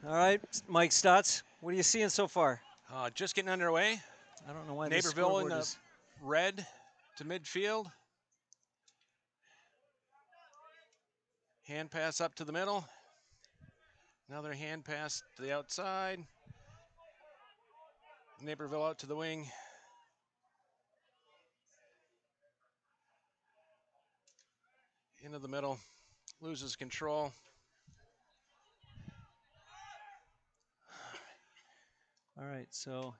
All right, Mike Stotts, what are you seeing so far? Just getting underway. I don't know why this Naperville in scoreboard the is. red to midfield. Hand pass up to the middle. Another hand pass to the outside. Naperville out to the wing. Into the middle. Loses control. All right, so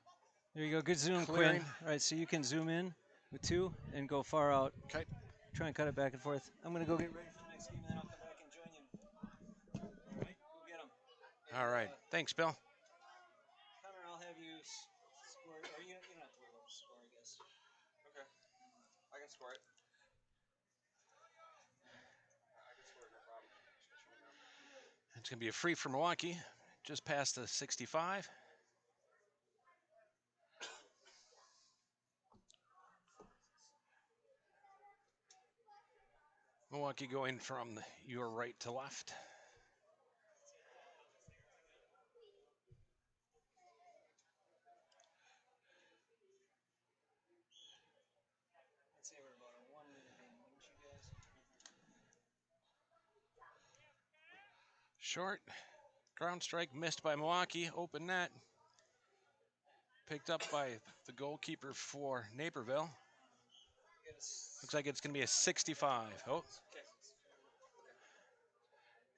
there you go. Good zoom, Clearing. Quinn. All right, so you can zoom in with two and go far out. Okay. Try and cut it back and forth. I'm going to go get ready for the next game, and then I'll come back and join you. All right, go get them. All right. Thanks, Bill. Connor, I'll have you score. Or you don't have to worry about the score, I guess. Okay. I can score it. I can score it, no problem. Just let you know. It's going to be a free for Milwaukee. Just past the 65. Milwaukee going from your right to left. I'd say we're about a 1 minute in, wouldn't you guys? Short. Ground strike missed by Milwaukee. Open net. Picked up by the goalkeeper for Naperville. Looks like it's going to be a 65. Oh, Okay.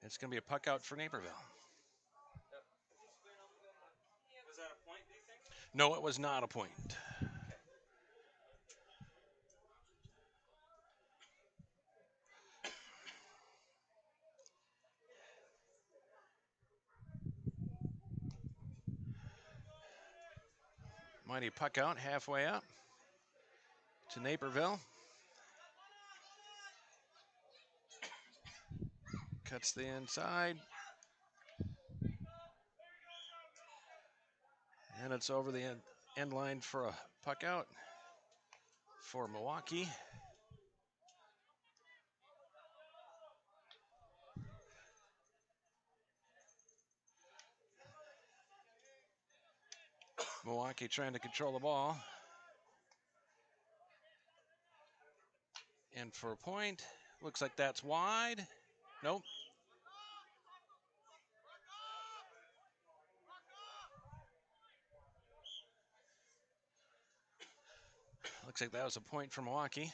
it's going to be a puck out for Naperville. Was that a point, do you think? No, it was not a point. Mighty puck out halfway up to Naperville. Cuts the inside. And it's over the end line for a puck out for Milwaukee. Milwaukee trying to control the ball. And for a point, looks like that's wide. Nope. Looks like that was a point for Milwaukee.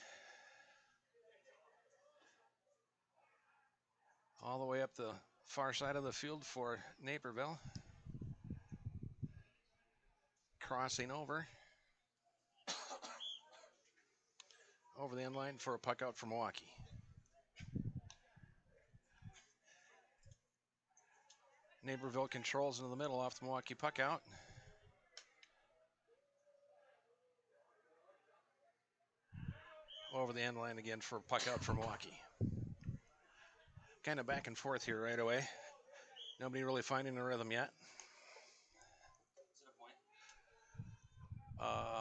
All the way up the far side of the field for Naperville. Crossing over the end line for a puck out for Milwaukee. Naperville controls into the middle off the Milwaukee puck out. Over the end line again for a puck out for Milwaukee. Kind of back and forth here right away. Nobody really finding a rhythm yet. Is it a point?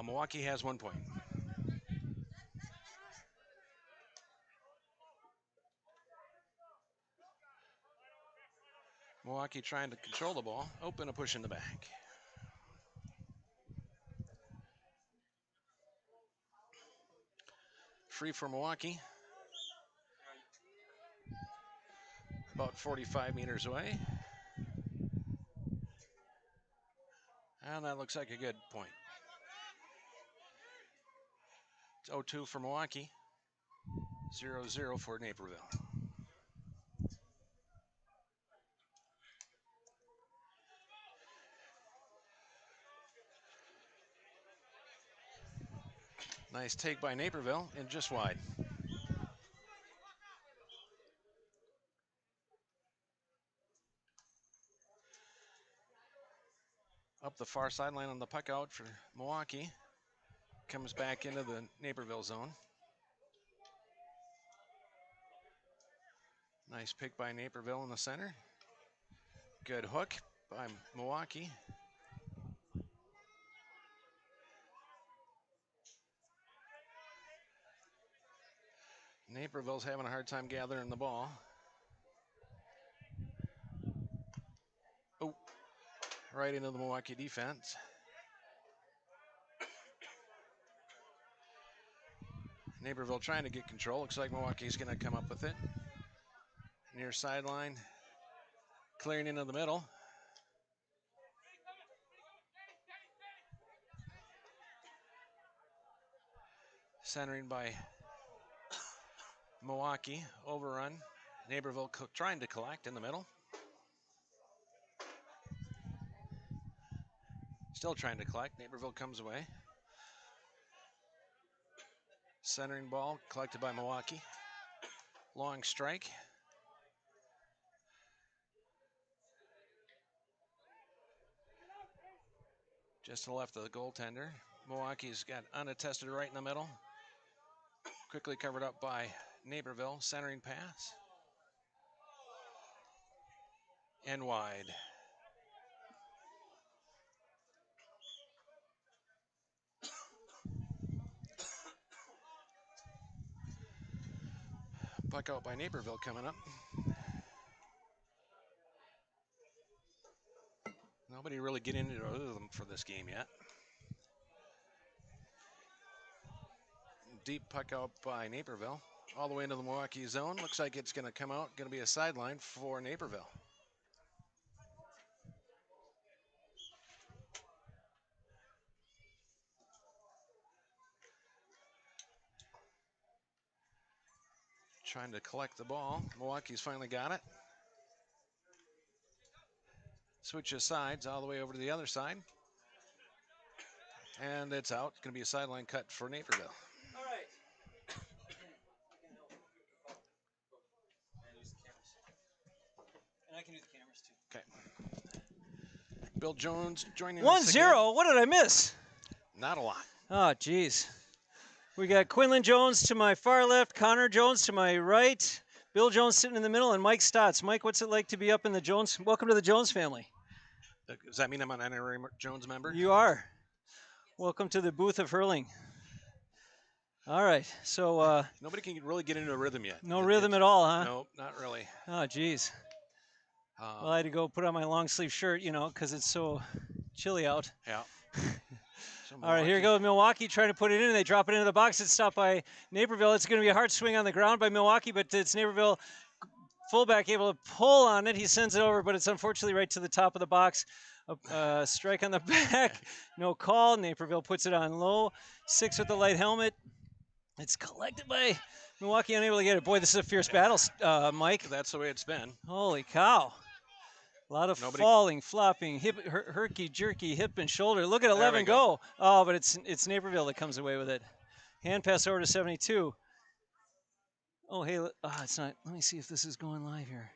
Milwaukee has 1 point. Milwaukee trying to control the ball. Open a push in the back. Free for Milwaukee. About 45 meters away. And that looks like a good point. It's 0-2 for Milwaukee. 0-0 for Naperville. Nice take by Naperville and just wide. Up the far sideline on the puck out for Milwaukee. Comes back into the Naperville zone. Nice pick by Naperville in the center. Good hook by Milwaukee. Naperville's having a hard time gathering the ball. Oh, right into the Milwaukee defense. Naperville trying to get control. Looks like Milwaukee's going to come up with it. Near sideline, clearing into the middle. Centering by Milwaukee, overrun. Naperville trying to collect in the middle. Still trying to collect. Naperville comes away. Centering ball collected by Milwaukee. Long strike. Just to the left of the goaltender. Milwaukee's got unattested right in the middle. Quickly covered up by Naperville. Centering pass. And wide. Puck out by Naperville coming up. Nobody really getting into a rhythm for this game yet. Deep puck out by Naperville. All the way into the Milwaukee zone. Looks like it's going to come out. Going to be a sideline for Naperville. Trying to collect the ball. Milwaukee's finally got it. Switches sides all the way over to the other side. And it's out. It's going to be a sideline cut for Naperville. All right. And I can do the cameras too. Okay. Bill Jones joining us 1-0. again. What did I miss? Not a lot. Oh, geez. We got Quinlan Jones to my far left, Connor Jones to my right, Bill Jones sitting in the middle, and Mike Stotts. Mike, what's it like to be up in the Jones? Welcome to the Jones family. Does that mean I'm an honorary Jones member? You are. Welcome to the booth of hurling. All right, so Nobody can really get into a rhythm yet. no rhythm at all, huh? Nope, not really. Oh, geez. Well, I had to go put on my long sleeve shirt, because it's so chilly out. Yeah. So All right, here goes Milwaukee trying to put it in. They drop it into the box. It's stopped by Naperville. It's going to be a hard swing on the ground by Milwaukee, but it's Naperville fullback able to pull on it. He sends it over, but it's unfortunately right to the top of the box. Strike on the back. No call. Naperville puts it on low. 6 with the light helmet. It's collected by Milwaukee, unable to get it. Boy, this is a fierce battle, Mike. That's the way it's been. Holy cow. A lot of falling, flopping, herky-jerky, hip and shoulder. Look at 11 go. Oh, but it's Naperville that comes away with it. Hand pass over to 72. Oh, hey, it's not. Let me see if this is going live here.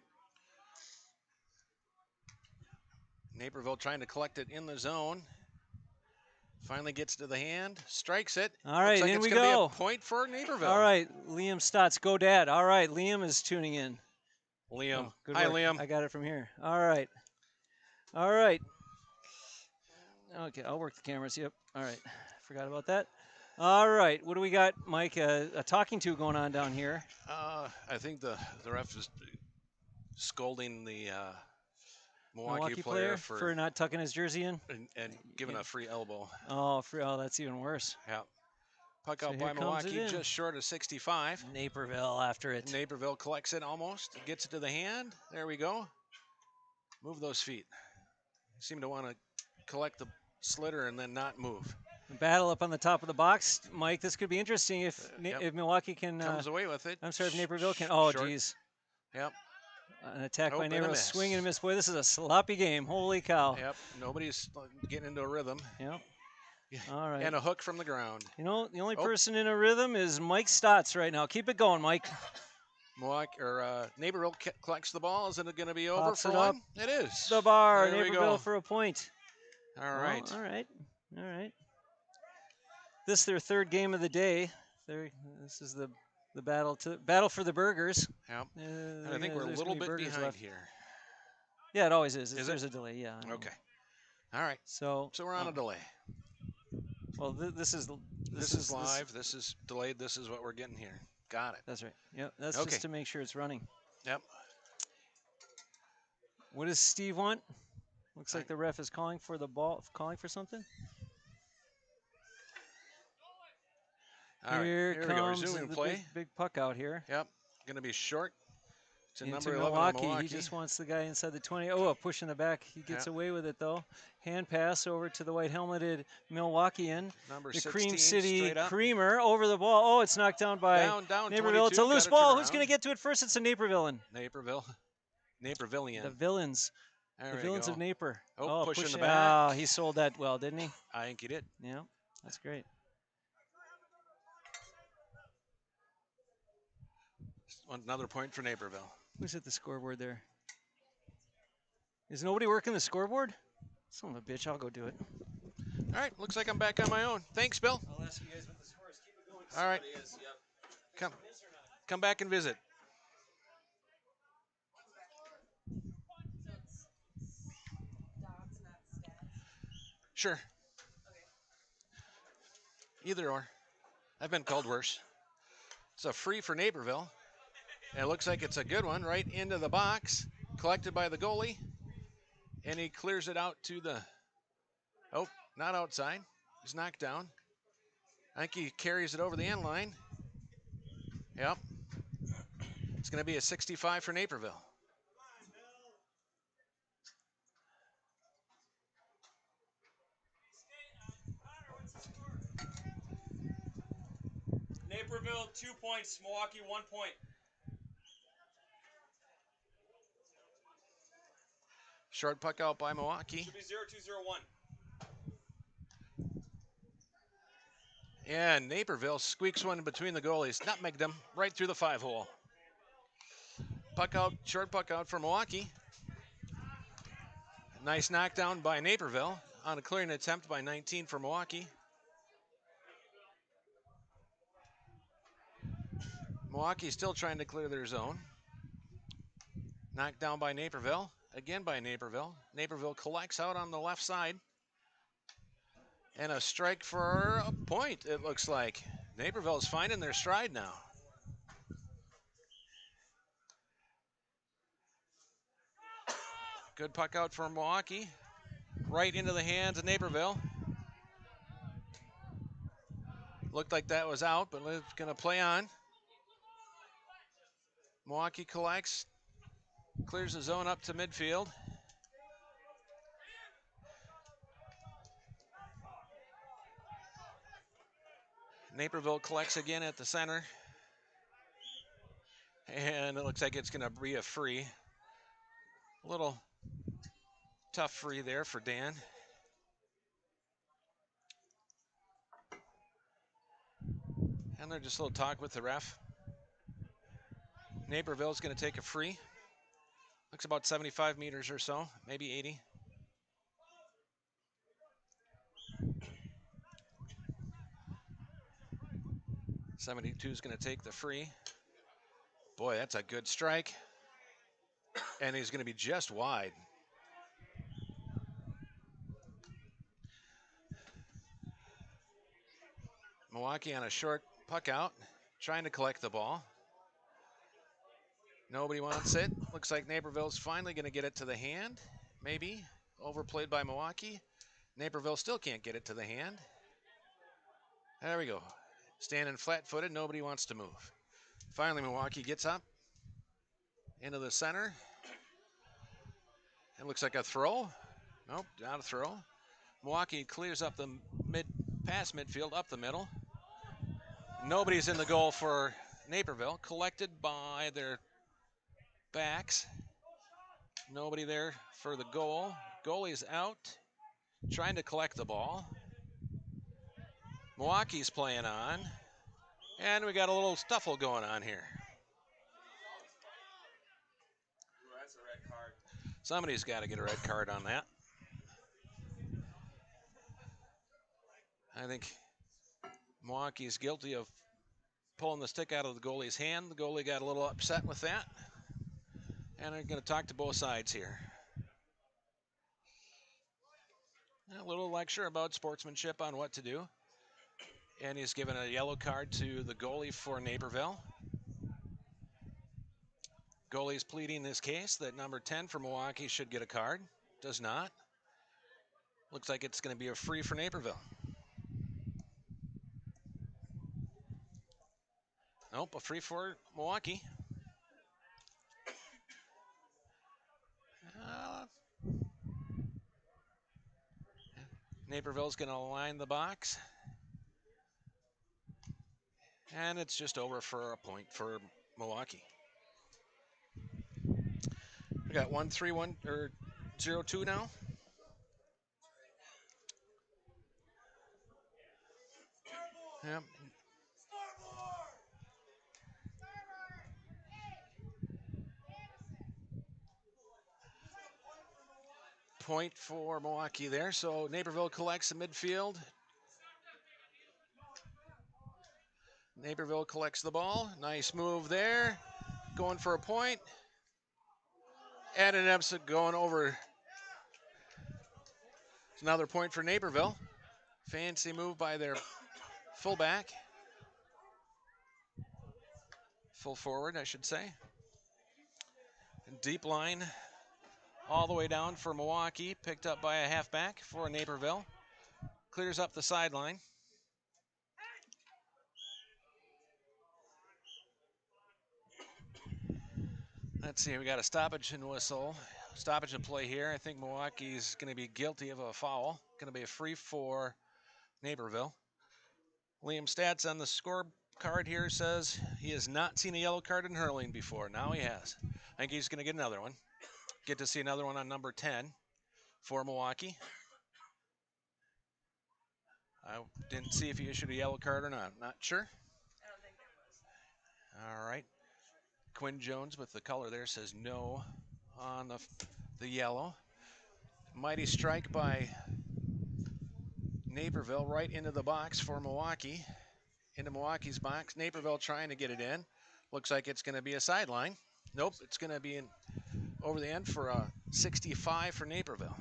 Naperville trying to collect it in the zone. Finally gets to the hand, strikes it. All right, like in we it's gonna go. Be a point for Naperville. All right, Liam Stotts, go dad. All right, Liam is tuning in. Liam. Good Hi, work. Liam. I got it from here. All right. All right. Okay, I'll work the cameras. Yep. All right. Forgot about that. All right. What do we got, Mike? A talking to going on down here. I think the ref is scolding the Milwaukee player for not tucking his jersey in and giving a free elbow. Oh, that's even worse. Yeah. Puck out by Milwaukee, just short of 65. Naperville after it. Naperville collects it almost, gets it to the hand. There we go. Move those feet. Seem to want to collect the slitter and then not move. Battle up on the top of the box, Mike. This could be interesting if Milwaukee can comes away with it. I'm sorry, if Naperville can. Oh, geez. Yep. An attack by Naperville, swing and a miss. Boy, this is a sloppy game. Holy cow. Yep. Nobody's getting into a rhythm. Yep. All right. And a hook from the ground. The only person in a rhythm is Mike Stotts right now. Keep it going, Mike. Naperville collects the ball. Is it going to be over Pops for it one? up. It is. The bar. There Naperville for a point. All right. All right. All right. This is their third game of the day. This is the battle for the burgers. Yep. I think we're a little bit behind here. Yeah, it always is. There's a delay. Yeah. Okay. All right. So we're on a delay. Well, this is live. This is delayed. This is what we're getting here. Got it. That's right. Yep. That's just to make sure it's running. Yep. What does Steve want? Looks like the ref is calling for the ball, calling for something. All right, Here we go. comes Resuming the play. big puck out here. Yep, going to be short. To Into number 11 on Milwaukee. Milwaukee. He just wants the guy inside the 20. Oh, a push in the back. He gets away with it, though. Hand pass over to the white helmeted Milwaukeean. Number The 16, Cream City straight up. Creamer over the ball. Oh, it's knocked down by Down, Naperville. 22, It's a loose gotta ball. turn Who's going around. to get to it first? It's a Napervillian. Napervillian. The villains. There The we villains go. of Naper. Oh, push in the Ah, back. he sold that well, didn't he? I think he did. Yeah, that's great. Another point for Naperville. Who's at the scoreboard there? Is nobody working the scoreboard? Son of a bitch, I'll go do it. All right, looks like I'm back on my own. Thanks, Bill. I'll ask you guys what the score is. Keep it going. All right. Come back and visit. Sure. Either or. I've been called worse. It's a free for Naperville. And it looks like it's a good one right into the box, collected by the goalie. And he clears it out to the, oh, not outside. He's knocked down. I think he carries it over the end line. Yep. It's going to be a 65 for Naperville. Naperville 2 points, Milwaukee 1 point. Short puck out by Milwaukee. Should be 0-2-0-1. And Naperville squeaks one between the goalies, nutmegged them right through the 5-hole. Puck out, short puck out for Milwaukee. Nice knockdown by Naperville on a clearing attempt by 19 for Milwaukee. Milwaukee still trying to clear their zone. Knocked down by Naperville, again by Naperville. Naperville collects out on the left side. And a strike for a point, it looks like. Naperville's finding their stride now. Good puck out for Milwaukee. Right into the hands of Naperville. Looked like that was out, but it's going to play on. Milwaukee collects, clears the zone up to midfield. Naperville collects again at the center. And it looks like it's going to be a free. A little tough free there for Dan. And they're just a little talk with the ref. Naperville's going to take a free. Looks about 75 meters or so, maybe 80. '72 is going to take the free. Boy, that's a good strike. And he's going to be just wide. Milwaukee on a short puck out, trying to collect the ball. Nobody wants it. Looks like Naperville's finally going to get it to the hand. Maybe. Overplayed by Milwaukee. Naperville still can't get it to the hand. There we go. Standing flat-footed, nobody wants to move. Finally, Milwaukee gets up into the center. It looks like a throw. Nope, not a throw. Milwaukee clears up the past midfield, up the middle. Nobody's in the goal for Naperville. Collected by their backs. Nobody there for the goal. Goalie's out, trying to collect the ball. Milwaukee's playing on. And we got a little stuffle going on here. Ooh, that's a red card. Somebody's got to get a red card on that. I think Milwaukee's guilty of pulling the stick out of the goalie's hand. The goalie got a little upset with that. And they're going to talk to both sides here. A little lecture about sportsmanship on what to do. And he's given a yellow card to the goalie for Naperville. Goalie's pleading this case that number 10 for Milwaukee should get a card. Does not. Looks like it's going to be a free for Naperville. Nope, a free for Milwaukee. Uh, Naperville's going to line the box. And it's just over for a point for Milwaukee. We got 1-3-1 or 0-2 now. Yep. Point for Milwaukee there. So Naperville collects the midfield. Naperville collects the ball. Nice move there. Going for a point. And it ends up going over. It's another point for Naperville. Fancy move by their fullback. Full forward, I should say. Deep line all the way down for Milwaukee. Picked up by a halfback for Naperville. Clears up the sideline. Let's see, we got a stoppage and whistle. Stoppage and play here. I think Milwaukee's going to be guilty of a foul. Going to be a free for Naperville. Liam Stats on the scorecard here says he has not seen a yellow card in hurling before. Now he has. I think he's going to get another one. Get to see another one on number 10 for Milwaukee. I didn't see if he issued a yellow card or not. Not sure. All right. Quinn Jones with the color there says no on the yellow. Mighty strike by Naperville right into the box for Milwaukee. Into Milwaukee's box. Naperville trying to get it in. Looks like it's going to be a sideline. Nope, it's going to be over the end for a 65 for Naperville.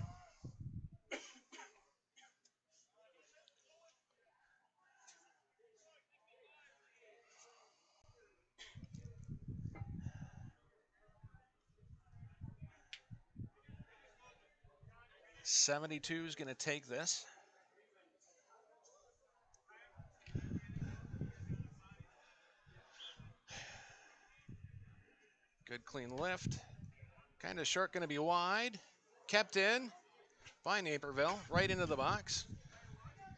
'72 is going to take this. Good clean lift. Kind of short, going to be wide. Kept in by Naperville, right into the box.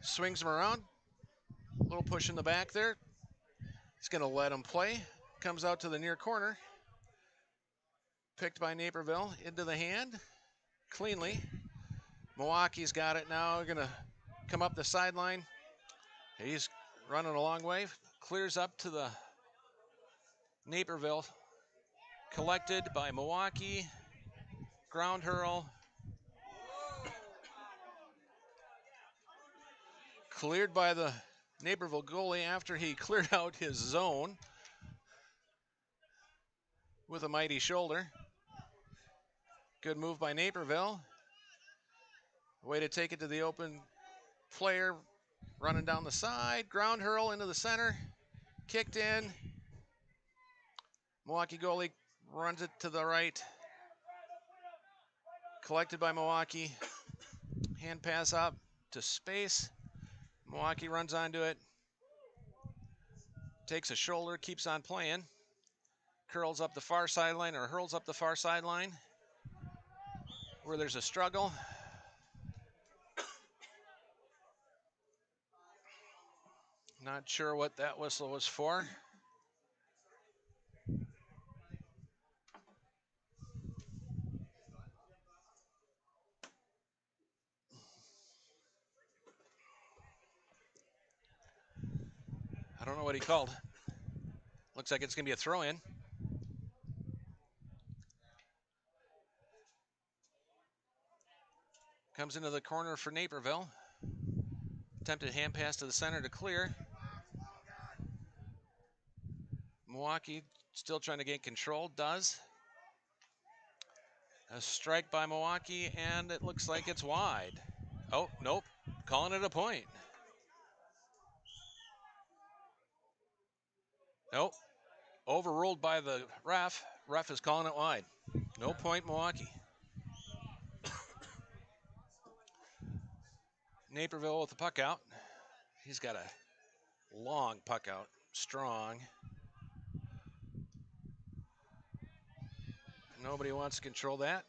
Swings him around. A little push in the back there. He's going to let him play. Comes out to the near corner. Picked by Naperville into the hand. Cleanly. Milwaukee's got it now. Going to come up the sideline. He's running a long way. Clears up to the Naperville. Collected by Milwaukee. Ground hurl. Cleared by the Naperville goalie after he cleared out his zone with a mighty shoulder. Good move by Naperville. Way to take it to the open player. Running down the side. Ground hurl into the center. Kicked in. Milwaukee goalie runs it to the right. Collected by Milwaukee. Hand pass up to space. Milwaukee runs onto it. Takes a shoulder, keeps on playing. Curls up the far sideline or hurls up the far sideline where there's a struggle. Not sure what that whistle was for. I don't know what he called. Looks like it's going to be a throw-in. Comes into the corner for Naperville. Attempted hand pass to the center to clear. Milwaukee still trying to gain control. Does. A strike by Milwaukee, and it looks like it's wide. Oh, nope. Calling it a point. Nope. Overruled by the ref. Ref is calling it wide. No point, Milwaukee. Naperville with the puck out. He's got a long puck out. Strong. Nobody wants to control that.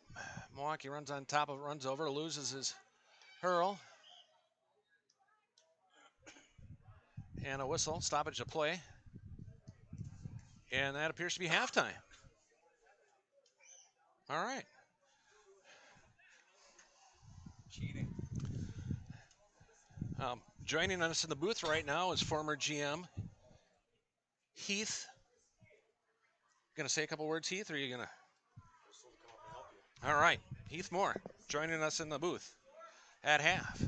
Milwaukee runs on top of it, runs over, loses his hurl. And a whistle, stoppage of play. And that appears to be halftime. All right. Cheating. Joining us in the booth right now is former GM Heath. Going to say a couple words, Heath, or are you going to? Just told to come up and help you. All right. Heath Moore joining us in the booth at half.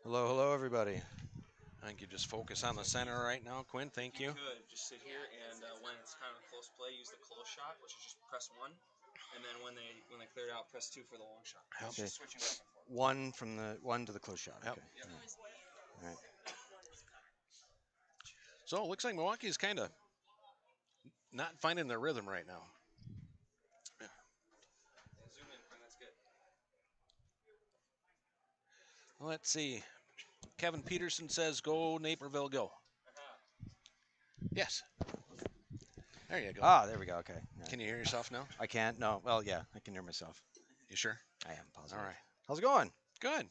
Hello, hello, everybody. I think you just focus on the center right now, Quinn. Thank you. Could just sit here and when it's kind of a close play, use the close shot, which is just press 1, and then when they clear it out, press 2 for the long shot. Yep. It's just switching back and forth. One to the close shot. Yep. Okay. All right. So it looks like Milwaukee's kind of not finding their rhythm right now. And zoom in, Quinn, that's good. Let's see. Kevin Peterson says, "Go Naperville, go." Yes. There you go. Ah, there we go. Okay. Yeah. Can you hear yourself now? I can't. No. Well, yeah, I can hear myself. You sure? I am positive. All right. How's it going? Good.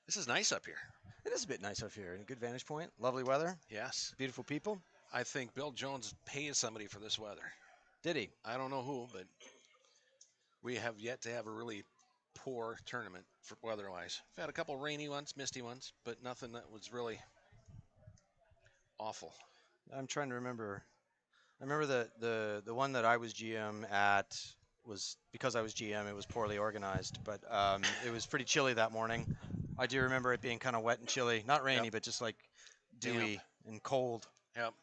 This is nice up here. It is a bit nice up here. A good vantage point. Lovely weather. Yes. Beautiful people. I think Bill Jones pays somebody for this weather. Did he? I don't know who, but we have yet to have a really poor tournament for weather-wise. We've had a couple rainy ones, misty ones, but nothing that was really awful. I'm trying to remember. I remember the one that I was GM at was because I was GM. It was poorly organized, but it was pretty chilly that morning. I do remember it being kind of wet and chilly, not rainy, Yep. but just like dewy and cold. Yep.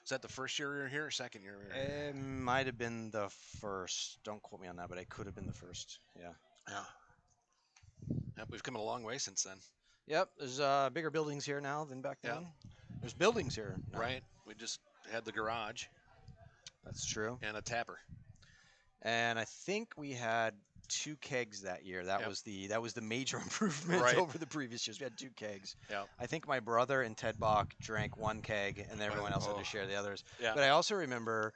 Is that the first year you were here or second year you were here? It might have been the first. Don't quote me on that, but it could have been the first. Yeah. Yeah. Yep, we've come a long way since then. Yep. There's bigger buildings here now than back then. Yep. There's buildings here. now. Right. We just had the garage That's true. and a tapper. And I think we had 2 kegs that year. That Yep. was the major improvement Right. over the previous years. We had 2 kegs. Yep. I think my brother and Ted Bach drank 1 keg, and everyone else had Oh. to share the others. Yeah. But I also remember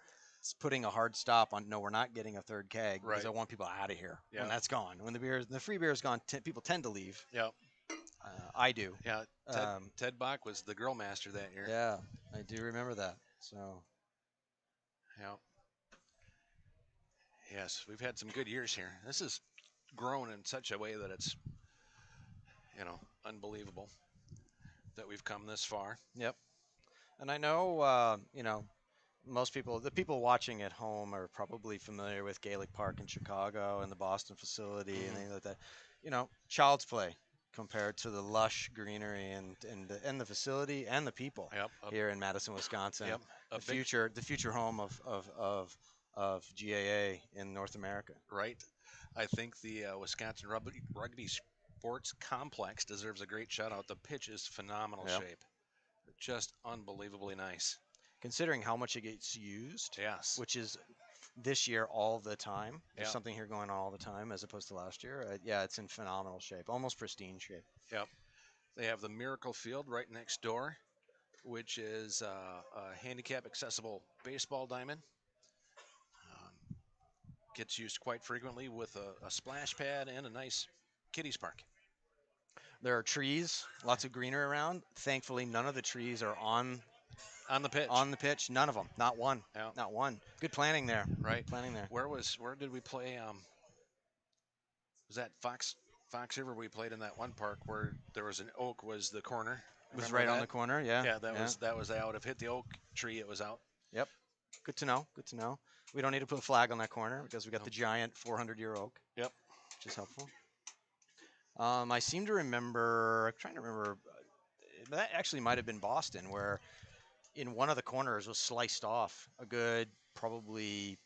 putting a hard stop on no, we're not getting a 3rd keg because Right. I want people out of here Yeah. when that's gone. When the free beer is gone, people tend to leave. Yep. I do. Yeah. Um, Ted Bach was the grill master that year. Yeah, I do remember that. So Yep. Yes, we've had some good years here. This has grown in such a way that it's, unbelievable that we've come this far. yep. And I know, most people, the people watching at home are probably familiar with Gaelic Park in Chicago and the Boston facility and things like that. Child's play compared to the lush greenery and the facility and the people Yep. here in Madison, Wisconsin. Yep. The future home of GAA in North America. Right. I think the Wisconsin Rugby Sports Complex deserves a great shout out. The pitch is phenomenal Yep. shape. Just unbelievably nice. Considering how much it gets used, Yes. which is this year all the time. There's Yeah. something here going on all the time as opposed to last year. Yeah, it's in phenomenal shape, almost pristine shape. Yep. They have the Miracle Field right next door, which is a handicap accessible baseball diamond. Gets used quite frequently with a splash pad and a nice kiddies park. There are trees, lots of greenery around. Thankfully, none of the trees are on On the pitch. the pitch. None of them. Not one. Yeah. Not one. Good planning there. Right. Planning there. Where did we play? Was that Fox River? We played in that one park where there was an oak was the corner. It was Remember right on that? the corner. Yeah. Yeah, that was out. If hit the oak tree, it was out. Yep. Good to know. Good to know. We don't need to put a flag on that corner because we got Nope. the giant 400-year oak. Yep. Which is helpful. I seem to remember. I'm trying to remember. That actually might have been Boston, where in one of the corners was sliced off. A good probably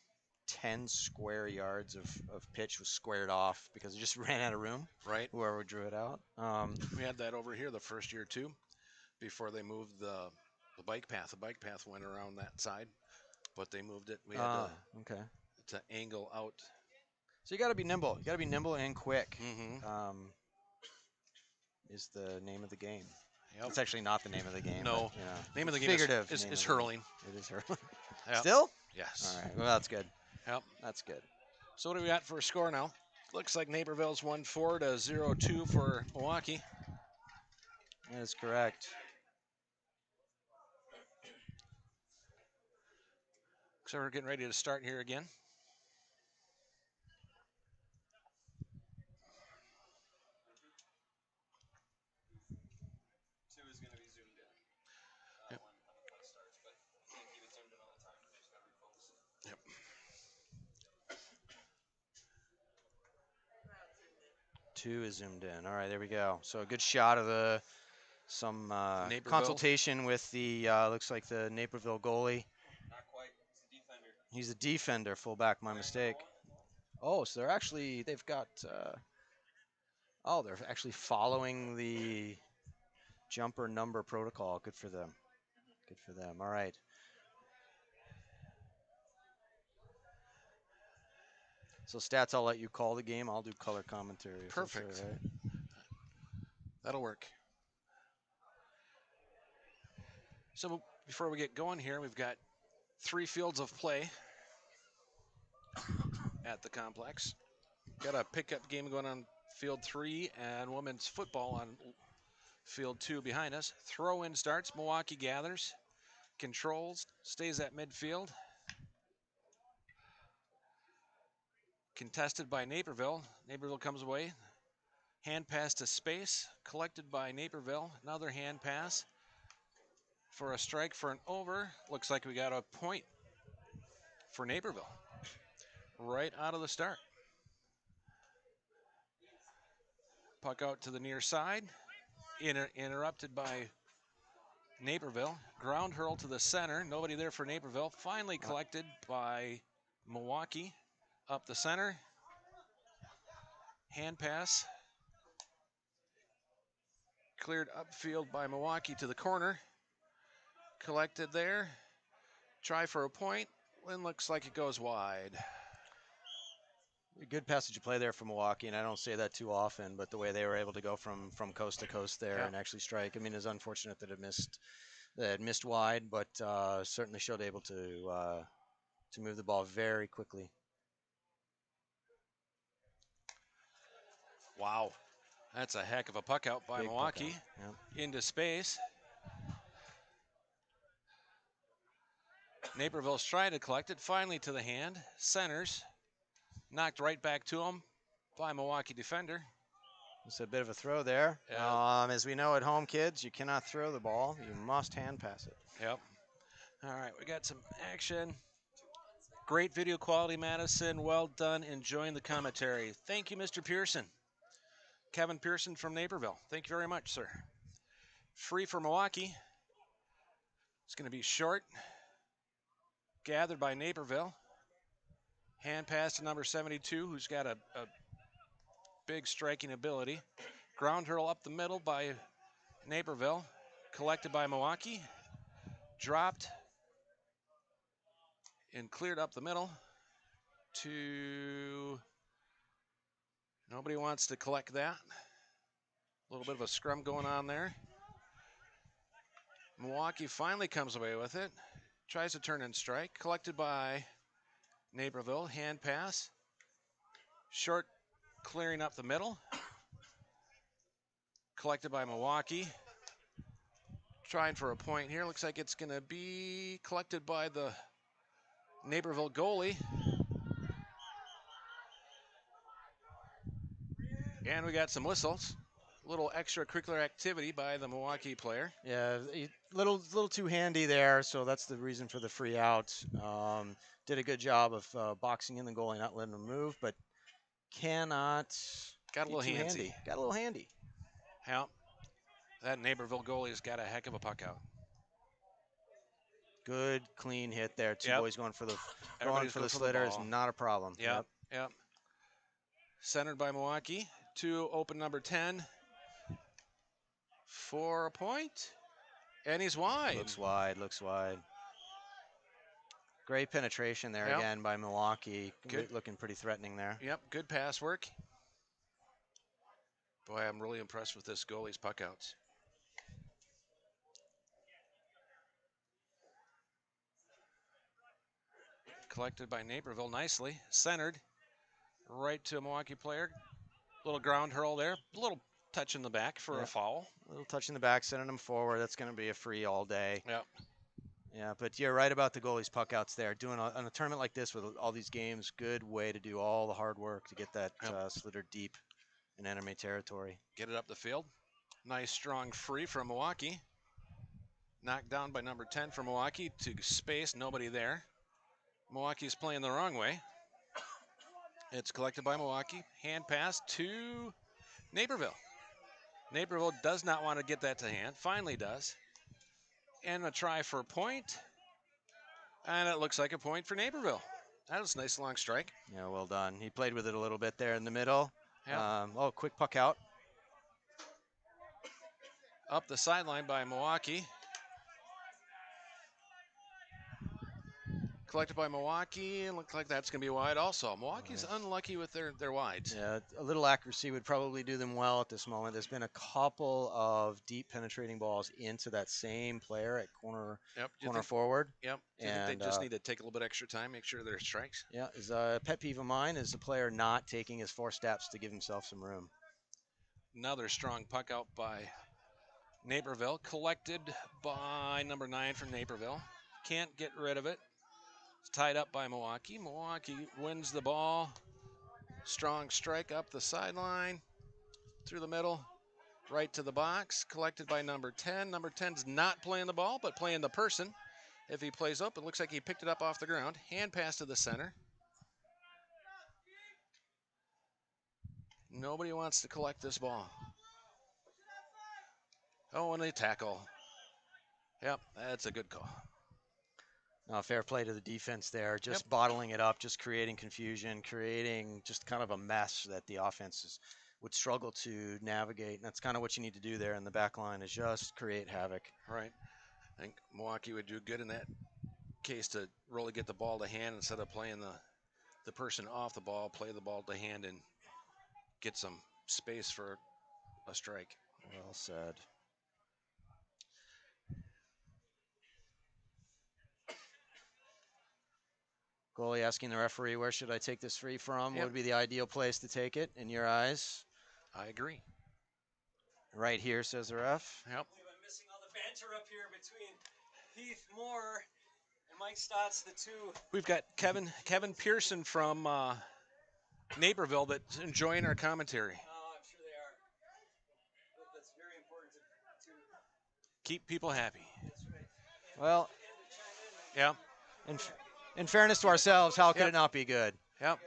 10 square yards of pitch was squared off because it just ran out of room. Right. Whoever drew it out. We had that over here the first year too, before they moved the bike path. The bike path went around that side. but they moved it. We had Okay. to angle out. So you got to be nimble. You got to be nimble and quick. Mm-hmm. Is the name of the game. Yep. It's actually not the name of the game. No. But, you know, Name of the game figurative is name of the hurling. game. It is hurling. Yep. Still? Yes. All right. Well, that's good. Yep. That's good. So what do we got for a score now? Looks like Naperville's won 4-0-2 for Milwaukee. That is correct. So we're getting ready to start here again. Two is going to be zoomed in. Yep. When it starts, but can't keep it zoomed in all the time. You just got to refocus it. Yep. 2 is zoomed in. All right, there we go. So a good shot of some Naperville. consultation with the looks like the Naperville goalie. Not quite. It's a defender. He's a defender, fullback. My mistake. Oh, so they've got. They're actually following the jumper number protocol. Good for them. Good for them. All right. So stats, I'll let you call the game. I'll do color commentary. if that's Perfect. all right. That'll work. So before we get going here, we've got 3 fields of play at the complex. Got a pickup game going on field 3 and women's football on field 2 behind us. Throw-in starts. Milwaukee gathers. Controls. Stays at midfield. Contested by Naperville. Naperville comes away. Hand pass to space. Collected by Naperville. Another hand pass for a strike for an over. Looks like we got a point for Naperville right out of the start. Puck out to the near side. Interrupted by Naperville. Ground hurl to the center. Nobody there for Naperville. Finally collected by Milwaukee. Up the center. Hand pass. Cleared upfield by Milwaukee to the corner. Collected there. Try for a point. Then looks like it goes wide. A good passage of play there for Milwaukee, and I don't say that too often, but the way they were able to go from coast to coast there Yeah. and actually strike. I mean, it's unfortunate that it missed wide, but certainly showed able to move the ball very quickly. Wow. That's a heck of a puck out by Big puck Milwaukee. out. Into space. Naperville's trying to collect it. Finally to the hand. Centers. Knocked right back to him by Milwaukee defender. It's a bit of a throw there. Yeah. As we know at home, kids, you cannot throw the ball. You must hand pass it. Yep. All right, we got some action. Great video quality, Madison. Well done. Enjoying the commentary. Thank you, Mr. Pearson. Kevin Pearson from Naperville. Thank you very much, sir. Free for Milwaukee. It's going to be short. Gathered by Naperville. Hand pass to number 72, who's got a big striking ability. Ground hurl up the middle by Naperville. Collected by Milwaukee. Dropped and cleared up the middle to... Nobody wants to collect that. A little bit of a scrum going on there. Milwaukee finally comes away with it. Tries to turn and strike. Collected by Naperville. Hand pass. Short clearing up the middle. Collected by Milwaukee. Trying for a point here. Looks like it's going to be collected by the Naperville goalie. And we got some whistles. A little extracurricular activity by the Milwaukee player. Yeah, a little too handy there, so that's the reason for the free out. Did a good job of boxing in the goalie, not letting him move, but cannot. Got a be little too handsy. handy. Got a little handy. Yeah. That Naperville goalie's got a heck of a puck out. Good, clean hit there. Two Yep. boys going for the Everybody's going for the going for the slitter is ball. not a problem. Yep. Centered by Milwaukee. To open number 10 for a point. And he's wide. Looks wide. Looks wide. Great penetration there Yep. again by Milwaukee. Good. Looking pretty threatening there. Yep, good pass work. Boy, I'm really impressed with this goalie's puck outs. Collected by Naperville nicely. Centered right to a Milwaukee player. Little ground hurl there. A little touch in the back for a foul. A little touch in the back, sending him forward. That's going to be a free all day. Yep. Yeah, but you're right about the goalie's puck outs there. Doing on a tournament like this with all these games, good way to do all the hard work to get that slitter deep in enemy territory. Get it up the field. Nice strong free from Milwaukee. Knocked down by number 10 for Milwaukee to space. Nobody there. Milwaukee's playing the wrong way. It's collected by Milwaukee. Hand pass to Naperville. Naperville does not want to get that to hand. Finally does. And a try for a point. And it looks like a point for Naperville. That was a nice long strike. Yeah, well done. He played with it a little bit there in the middle. Yeah. Quick puck out. Up the sideline by Milwaukee. Collected by Milwaukee. Looks like that's going to be wide also. Milwaukee's unlucky with their wides. Yeah, a little accuracy would probably do them well at this moment. There's been a couple of deep penetrating balls into that same player at corner forward. Yep. Do you think they just need to take a little bit extra time, make sure they're strikes? Yeah, is a pet peeve of mine is the player not taking his 4 steps to give himself some room. Another strong puck out by Naperville. Collected by number 9 from Naperville. Can't get rid of it. It's tied up by Milwaukee. Milwaukee wins the ball. Strong strike up the sideline. Through the middle. Right to the box. Collected by number 10. Number 10's not playing the ball, but playing the person. If he plays up, it looks like he picked it up off the ground. Hand pass to the center. Nobody wants to collect this ball. Oh, and a tackle. Yep, that's a good call. Fair play to the defense there, just bottling it up, just creating confusion, creating just kind of a mess that the offenses would struggle to navigate. And that's kind of what you need to do there in the back line is just create havoc. Right. I think Milwaukee would do good in that case to really get the ball to hand instead of playing the person off the ball, play the ball to hand and get some space for a strike. Well said. Goalie asking the referee, where should I take this free from? What would be the ideal place to take it in your eyes? I agree. Right here, says the ref. Yep. I'm missing all the banter up here between Heath Moore and Mike Stotts, the two. We've got Kevin Pearson from Naperville that's enjoying our commentary. Oh, I'm sure they are. That's very important to keep people happy. That's right. Well, yeah. In fairness to ourselves, how could it not be good? Yep.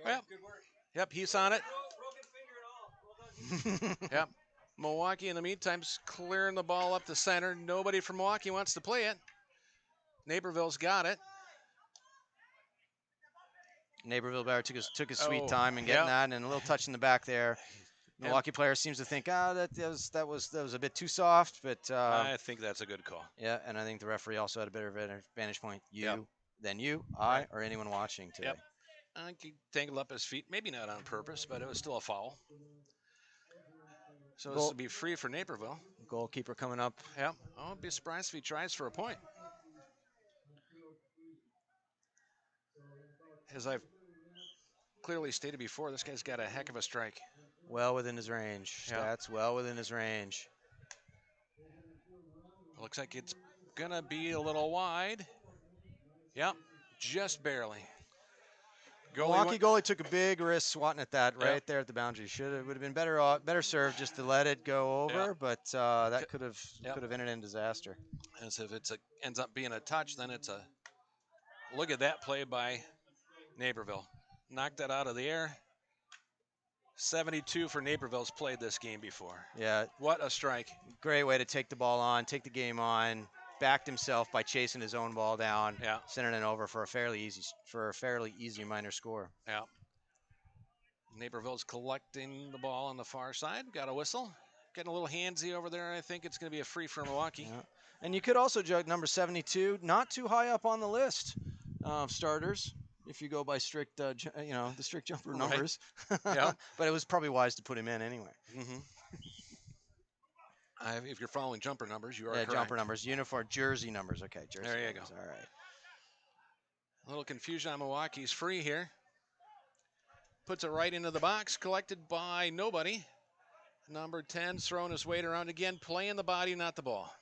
Yep. Good work. Yep, he's on it. Broken finger and all. Well done. Yep. Milwaukee, in the meantime's clearing the ball up the center. Nobody from Milwaukee wants to play it. Naperville's got it. Naperville Bear took his sweet time in getting that, and a little touch in the back there. Milwaukee player seems to think, that was a bit too soft, but I think that's a good call. Yeah, and I think the referee also had a better vantage point. Than you, Right. or anyone watching today. Yep. I think he tangled up his feet, maybe not on purpose, but it was still a foul. So this will be free for Naperville. Goalkeeper coming up. Yep. I won't be surprised if he tries for a point. As I've clearly stated before, this guy's got a heck of a strike. Well within his range. Yep. That's well within his range. Looks like it's going to be a little wide. Yep, just barely. Milwaukee goalie took a big risk swatting at that right there at the boundary. Would have been better served just to let it go over, but that could have ended in disaster. As if ends up being a touch, then it's a look at that play by Naperville. Knocked that out of the air. 72 for Naperville's played this game before. Yeah. What a strike. Great way to take the ball on, take the game on. Backed himself by chasing his own ball down. Yeah. Sending it over for a fairly easy minor score. Yeah. Naperville's collecting the ball on the far side. Got a whistle. Getting a little handsy over there. I think it's going to be a free for Milwaukee. Yeah. And you could also judge number 72, not too high up on the list of starters if you go by strict, the strict jumper Right. numbers. Yeah. But it was probably wise to put him in anyway. Mm-hmm. If you're following jumper numbers, you are Yeah, correct. jumper numbers, uniform, jersey numbers. Okay, jersey There you numbers. go. All right. A little confusion on Milwaukee's free here. Puts it right into the box, collected by nobody. Number 10 throwing his weight around again, playing the body, not the ball.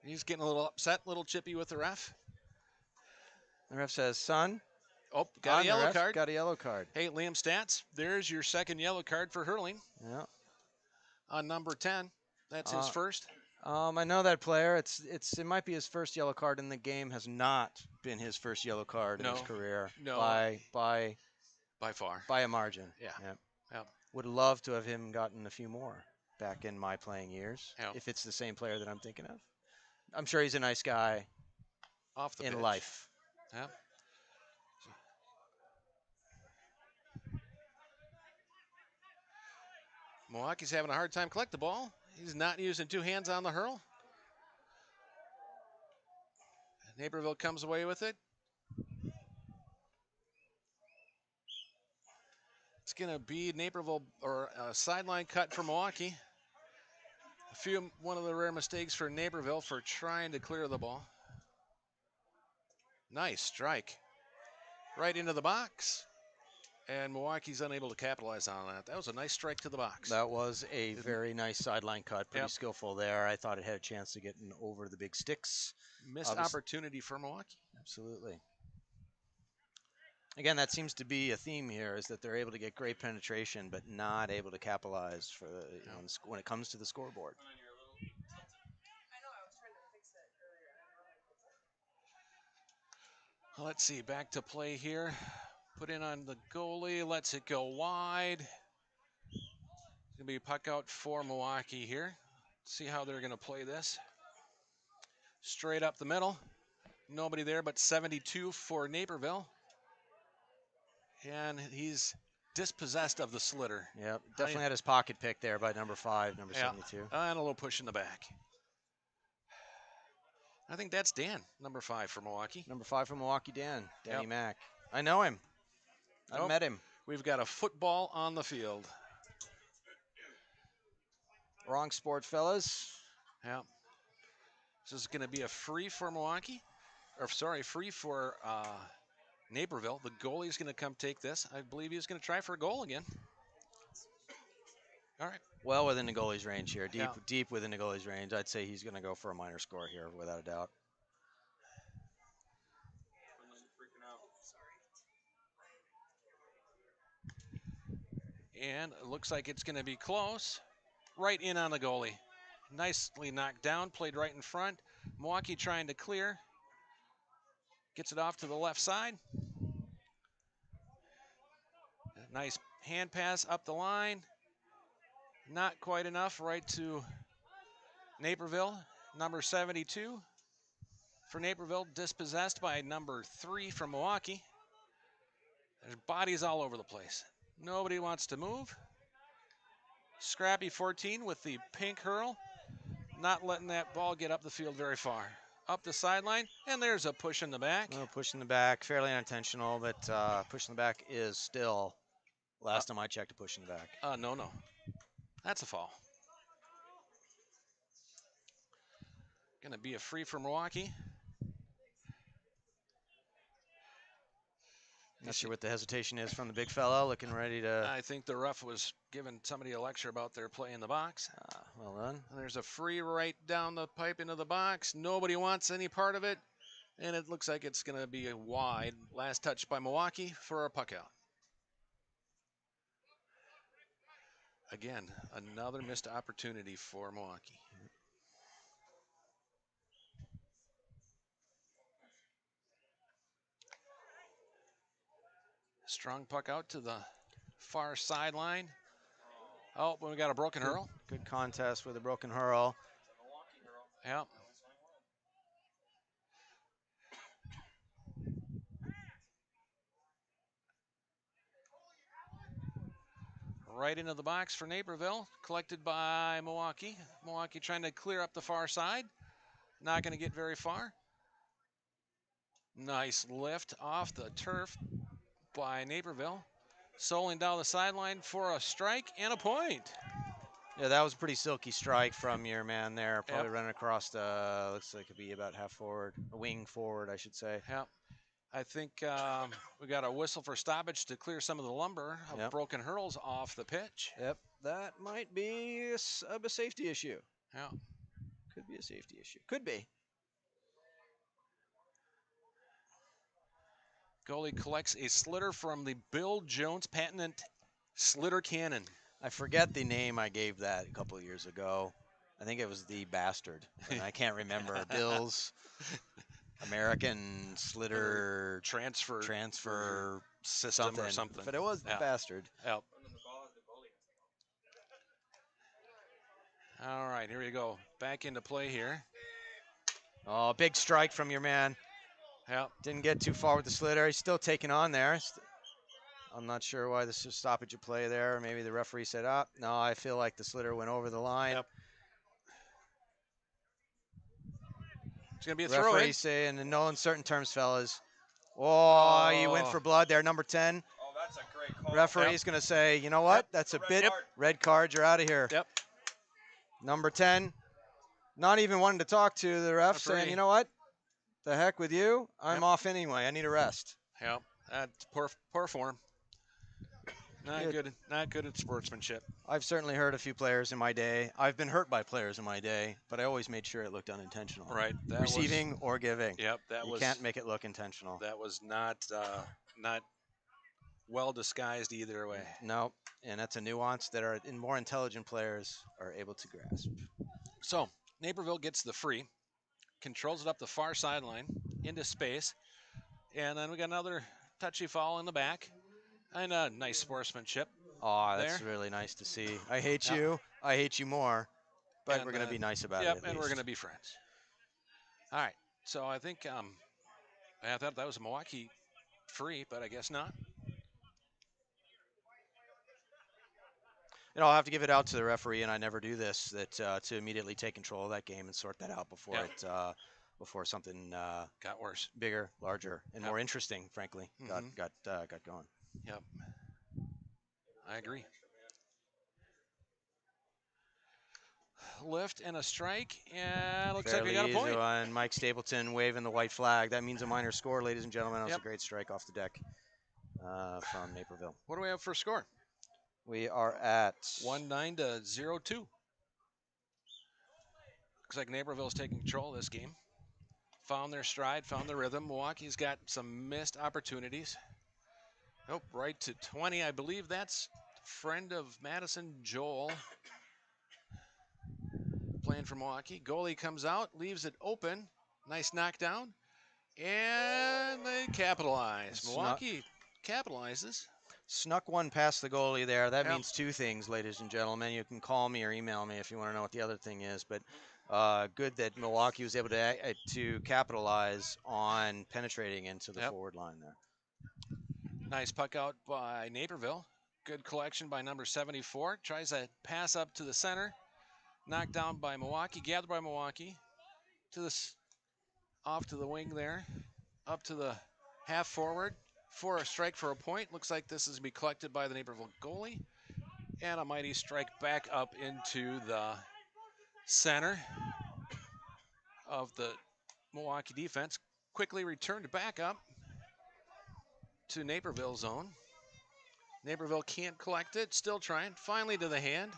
He's getting a little upset, a little chippy with the ref. The ref says, son. Oh, got a on the yellow ref, card. Got a yellow card. Hey, Liam Stats, there's your second yellow card for hurling Yeah. on number 10. That's his first. I know that player. It might be his first yellow card in the game. Has not been his first yellow card in his No. career. No. By far. by a margin. Yeah. Yep. Yep. Would love to have him gotten a few more back in my playing years. Yeah. If it's the same player that I'm thinking of. I'm sure he's a nice guy Off the in pitch. life. Yeah. Milwaukee's having a hard time collect the ball. He's not using two hands on the hurl. Naperville comes away with it. It's going to be Naperville or a sideline cut for Milwaukee. One of the rare mistakes for Naperville for trying to clear the ball. Nice strike. Right into the box. And Milwaukee's unable to capitalize on that. That was a nice strike to the box. That was a very nice sideline cut. Pretty Yep. skillful there. I thought it had a chance to get over the big sticks. Missed opportunity for Milwaukee. Absolutely. Again, that seems to be a theme here, is that they're able to get great penetration, but not able to capitalize for when it comes to the scoreboard. Let's see, back to play here. Put in on the goalie, lets it go wide. It's going to be a puck out for Milwaukee here. See how they're going to play this. Straight up the middle. Nobody there but 72 for Naperville. And he's dispossessed of the slitter. Yep, definitely had his pocket picked there by number 5, number 72. And a little push in the back. I think that's Dan, number 5 for Milwaukee. Number 5 for Milwaukee, Danny Yep. Mack. I know him. I've met him. We've got a football on the field. Wrong sport, fellas. Yeah. This is going to be a free for Milwaukee. Or, sorry, free for Naperville. The goalie's going to come take this. I believe he's going to try for a goal again. All right. Well within the goalie's range here. Yeah. Deep within the goalie's range. I'd say he's going to go for a minor score here, without a doubt. And it looks like it's going to be close. Right in on the goalie. Nicely knocked down, played right in front. Milwaukee trying to clear. Gets it off to the left side. Nice hand pass up the line. Not quite enough, right to Naperville. Number 72 for Naperville, dispossessed by number 3 from Milwaukee. There's bodies all over the place. Nobody wants to move. Scrappy 14 with the pink hurl. Not letting that ball get up the field very far. Up the sideline, and there's a push in the back. Well, push in the back, fairly unintentional, but push in the back is still, last time I checked, a push in the back. No. That's a foul. Going to be a free for Milwaukee. Not sure what the hesitation is from the big fella, looking ready to... I think the ref was giving somebody a lecture about their play in the box. Well done. And there's a free right down the pipe into the box. Nobody wants any part of it. And it looks like it's going to be a wide. Last touch by Milwaukee for a puck out. Again, another missed opportunity for Milwaukee. Strong puck out to the far sideline. Oh, we got a broken hurl. Good contest with a broken hurl. Yeah. Right into the box for Naperville, collected by Milwaukee. Milwaukee trying to clear up the far side. Not going to get very far. Nice lift off the turf by Naperville. Soling down the sideline for a strike and a point. Yeah, that was a pretty silky strike from your man there. Probably Yep. running across the, looks like it could be about half forward, a wing forward, I should say. Yep. I think we got a whistle for stoppage to clear some of the lumber of Yep. broken hurdles off the pitch. Yep, that might be a safety issue. Yeah. Could be a safety issue. Could be. Goalie collects a slitter from the Bill Jones patent slitter cannon. I forget the name I gave that a couple of years ago. I think it was the Bastard. And I can't remember. Bill's American Slitter Transfer system something. or something. But it was the Yeah. Bastard. Yep. And then the ball is the goalie. All right, here we go. Back into play here. Oh, big strike from your man. Yep. Didn't get too far with the slitter. He's still taking on there. I'm not sure why this is stoppage of play there. Maybe the referee said, no, I feel like the slitter went over the line. Yep. It's going to be a Referee throw-in. saying in no uncertain terms, fellas. Oh, he went for blood there, number 10. Oh, that's a great call. Referee's going to say, you know what? That's a bit red card. You're out of here. Yep. Number 10, not even wanting to talk to the ref, saying, Referee. you know what? The heck with you. I'm off anyway. I need a rest. Yep. That's poor form. Not Good. good. Not good at sportsmanship. I've certainly heard a few players in my day. I've been hurt by players in my day, but I always made sure it looked unintentional. Right. That Receiving or giving. Yep. That You was. can't make it look intentional. That was not well disguised either way. No, and that's a nuance that our more intelligent players are able to grasp. So Naperville gets the free, controls it up the far sideline into space, and then we got another touchy foul in the back, and a nice sportsmanship. Oh, that's There. really nice to see. I hate Yep. you. I hate you more. But And, we're going to be nice about Yep, it. and we're going to be friends. All right. So I think I thought that was a Milwaukee free, but I guess not. I'll have to give it out to the referee, and I never do this, to immediately take control of that game and sort that out before Yep. before something Got worse. bigger, larger, and Yep. more interesting, frankly, Mhm. got going. Yep. I agree. Lift and a strike, and looks like we got a Fairly point. easy one. Mike Stapleton waving the white flag. That means a minor score, ladies and gentlemen. That was Yep. a great strike off the deck from Naperville. What do we have for a score? We are at 1-9 to 0-2. Looks like Naperville's taking control of this game. Found their stride, found the rhythm. Milwaukee's got some missed opportunities. Nope, right to 20. I believe that's friend of Madison, Joel, playing for Milwaukee. Goalie comes out, leaves it open. Nice knockdown. And they capitalize. Milwaukee capitalizes. Snuck one past the goalie there. That Yep. means two things, ladies and gentlemen. You can call me or email me if you want to know what the other thing is. But good that Milwaukee was able to capitalize on penetrating into the Yep. forward line there. Nice puck out by Naperville. Good collection by number 74. Tries a pass up to the center. Knocked down by Milwaukee. Gathered by Milwaukee. To this, off to the wing there. Up to the half forward for a strike for a point. Looks like this is to be collected by the Naperville goalie. And a mighty strike back up into the center of the Milwaukee defense. Quickly returned back up to Naperville zone. Naperville can't collect it, still trying. Finally to the hand.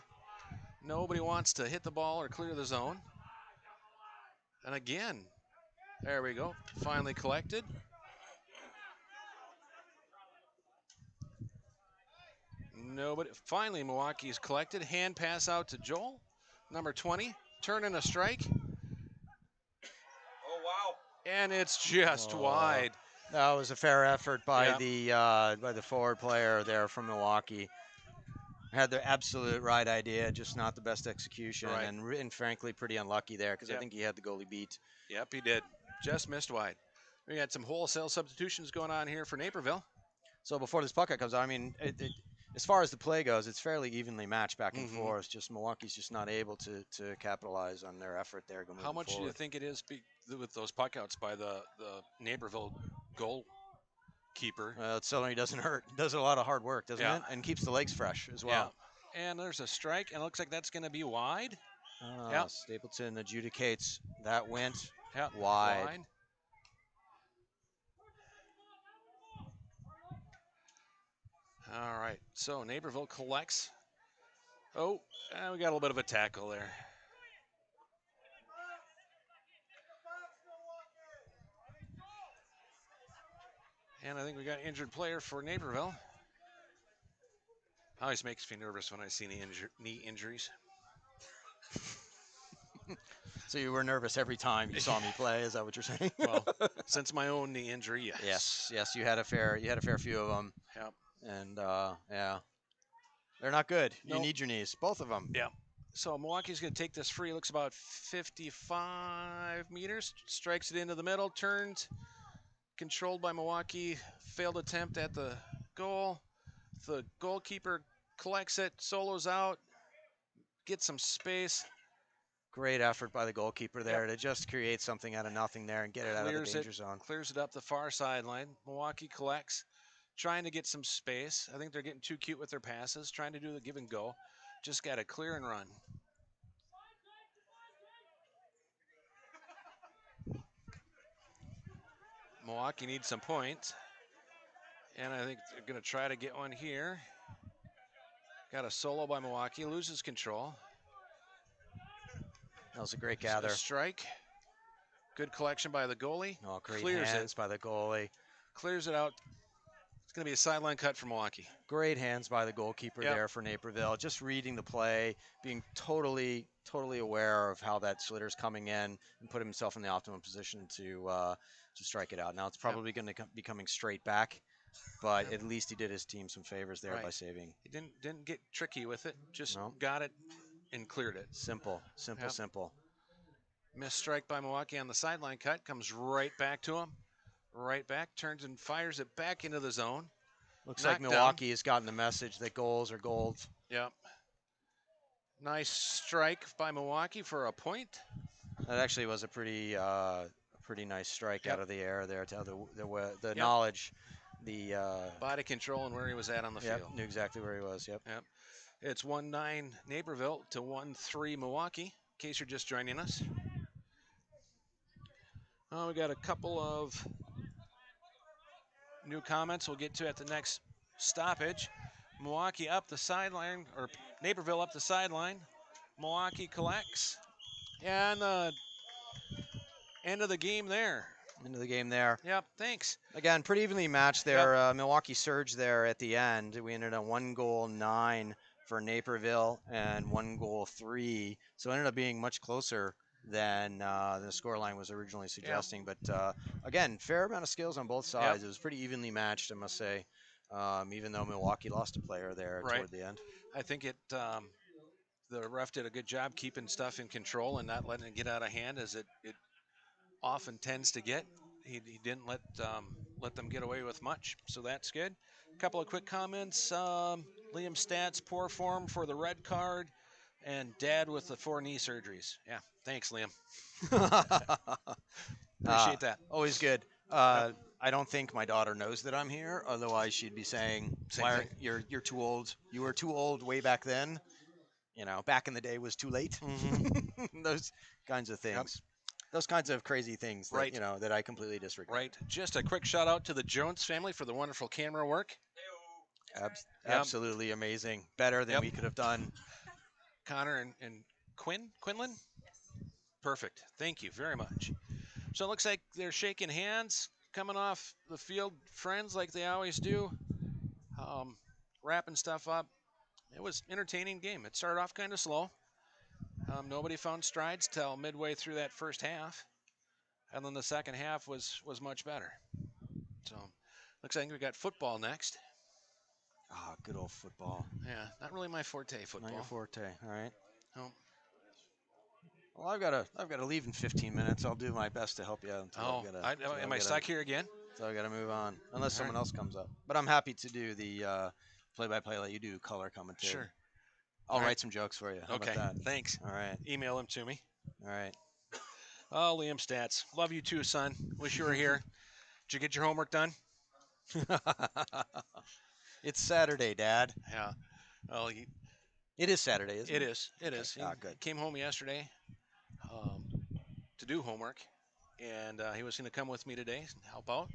Nobody wants to hit the ball or clear the zone. And again, there we go. Finally collected. Nobody. Finally, Milwaukee's collected. Hand pass out to Joel, number 20. Turn in a strike, Oh, wow. and it's just wide. That was a fair effort by Yeah. the forward player there from Milwaukee. Had the absolute right idea, just not the best execution, Right. and frankly pretty unlucky there because I Yep. think he had the goalie beat. Yep, he did. Just missed wide. We got some wholesale substitutions going on here for Naperville. So before this puck comes out, I mean, as far as the play goes, it's fairly evenly matched back and Mhm. forth. Just Milwaukee's just not able to capitalize on their effort there. How much do you think it is with those puck outs by the Naperville goalkeeper? It certainly doesn't hurt. Does a lot of hard work, doesn't Yeah. it? And keeps the legs fresh as well. Yeah. And there's a strike, and it looks like that's going to be wide. Yeah. Stapleton adjudicates. That went Yeah, wide. All right. So Naperville collects. Oh, we got a little bit of a tackle there. And I think we got an injured player for Naperville. Always makes me nervous when I see knee injuries. So you were nervous every time you saw me play. Is that what you're saying? Well, since my own knee injury, yes. Yes. You had a fair few of them. Yep. And yeah, they're not good. You Nope. need your knees, both of them. Yeah. So Milwaukee's going to take this free. Looks about 55 meters. Strikes it into the middle. Turns. Controlled by Milwaukee. Failed attempt at the goal. The goalkeeper collects it. Solos out. Gets some space. Great effort by the goalkeeper there to just create something out of nothing there and get it out of the danger zone. Clears it up the far sideline. Milwaukee collects. Trying to get some space. I think they're getting too cute with their passes. Trying to do the give and go. Just got to clear and run. Milwaukee needs some points. And I think they're going to try to get one here. Got a solo by Milwaukee. Loses control. That was a great gather. A strike. Good collection by the goalie. Oh, great Clears hands it. by the goalie. Clears it out. It's going to be a sideline cut for Milwaukee. Great hands by the goalkeeper there for Naperville. Just reading the play, being totally aware of how that slitter's coming in and put himself in the optimum position to strike it out. Now it's probably going to be coming straight back, but at least he did his team some favors there by saving. He didn't get tricky with it. Just got it and cleared it. Simple. Missed strike by Milwaukee on the sideline cut. Comes right back to him. Right back. Turns and fires it back into the zone. Looks like Milwaukee has gotten the message that goals are gold. Yep. Nice strike by Milwaukee for a point. That actually was a pretty nice strike out of the air there. To the knowledge, the body control and where he was at on the field. Knew exactly where he was. Yep. It's 1-9 Naperville to 1-3 Milwaukee. In case you're just joining us. We got a couple of new comments we'll get to at the next stoppage. Milwaukee up the sideline, or Naperville up the sideline. Milwaukee collects. And end of the game there. Into the game there. Yep, thanks. Again, pretty evenly matched there. Milwaukee surged there at the end. We ended on 1-9 for Naperville and 1-3. So it ended up being much closer than the scoreline was originally suggesting. But again, fair amount of skills on both sides. It was pretty evenly matched, I must say, even though Milwaukee lost a player there toward the end. I think the ref did a good job keeping stuff in control and not letting it get out of hand, as it often tends to get. He didn't let them get away with much, so that's good. A couple of quick comments. Liam Stats, poor form for the red card, and dad with the 4 knee surgeries. Yeah, thanks, Liam. Appreciate that. Always good. I don't think my daughter knows that I'm here. Otherwise, she'd be saying, "You're too old. You were too old way back then. You know, back in the day was too late." Mm-hmm. Those kinds of things. Yep. Those kinds of crazy things that, that I completely disregard. Right. Just a quick shout out to the Jones family for the wonderful camera work. Absolutely amazing. Better than we could have done. Connor and Quinlan? Perfect. Thank you very much. So it looks like they're shaking hands, coming off the field, friends like they always do, wrapping stuff up. It was an entertaining game. It started off kind of slow. Nobody found strides till midway through that first half. And then the second half was much better. So looks like we got football next. Ah, good old football. Yeah, not really my forte, football. Not your forte, all right. No. Well, I've got to leave in 15 minutes. I'll do my best to help you out. Am I stuck here again? So I got to move on, unless someone else comes up. But I'm happy to do the play-by-play, let you do color commentary. Sure. I'll All right. write some jokes for you. How Okay. about that? Thanks. All right. Email them to me. All right. Oh, Liam Stats. Love you too, son. Wish you were here. Did you get your homework done? It's Saturday, Dad. Yeah. Well, It is Saturday, isn't it? it is. It is. He good. came home yesterday to do homework, and he was going to come with me today and help out,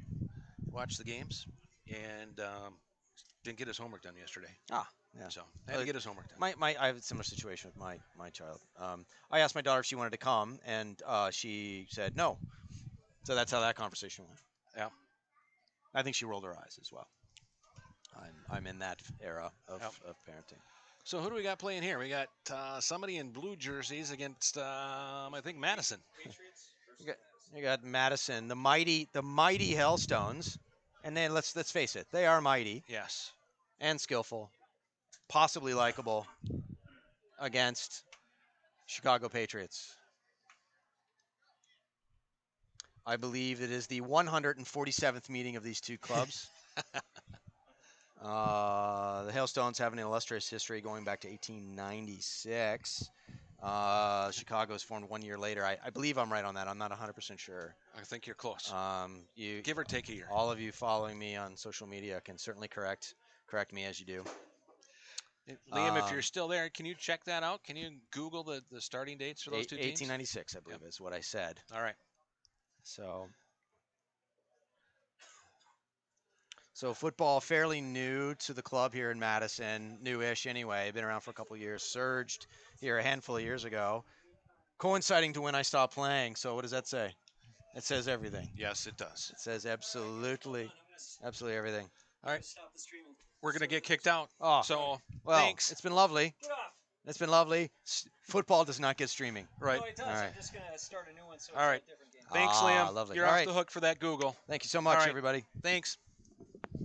watch the games, and didn't get his homework done yesterday. Ah, yeah. So I had to get his homework done. I have a similar situation with my child. I asked my daughter if she wanted to come, and she said no. So that's how that conversation went. Yeah. I think she rolled her eyes as well. I'm in that era of parenting. So who do we got playing here? We got somebody in blue jerseys against I think Madison. You got Madison, the mighty Hellstones, and then let's face it, they are mighty Yes. and skillful, possibly likable, against Chicago Patriots. I believe it is the 147th meeting of these two clubs. The Hailstones have an illustrious history going back to 1896. Chicago was formed 1 year later. I believe I'm right on that. I'm not 100% sure. I think you're close. You Give or take a year. All of you following me on social media can certainly correct me as you do. Liam, if you're still there, can you check that out? Can you Google the starting dates for those two teams? 1896, I believe, is what I said. All right. So football fairly new to the club here in Madison, newish anyway. Been around for a couple of years. Surged here a handful of years ago, coinciding to when I stopped playing. So what does that say? It says everything. Yes, it does. It says absolutely everything. All right. We're going to get kicked out. Oh, so well, thanks. It's been lovely. Get off. It's been lovely. Football does not get streaming. Right. No, it does. All right. I'm just going to start a new one. So All right. it's a different game. Thanks, Liam. Lovely. You're All off right. the hook for that Google. Thank you so much, All right. everybody. Thanks.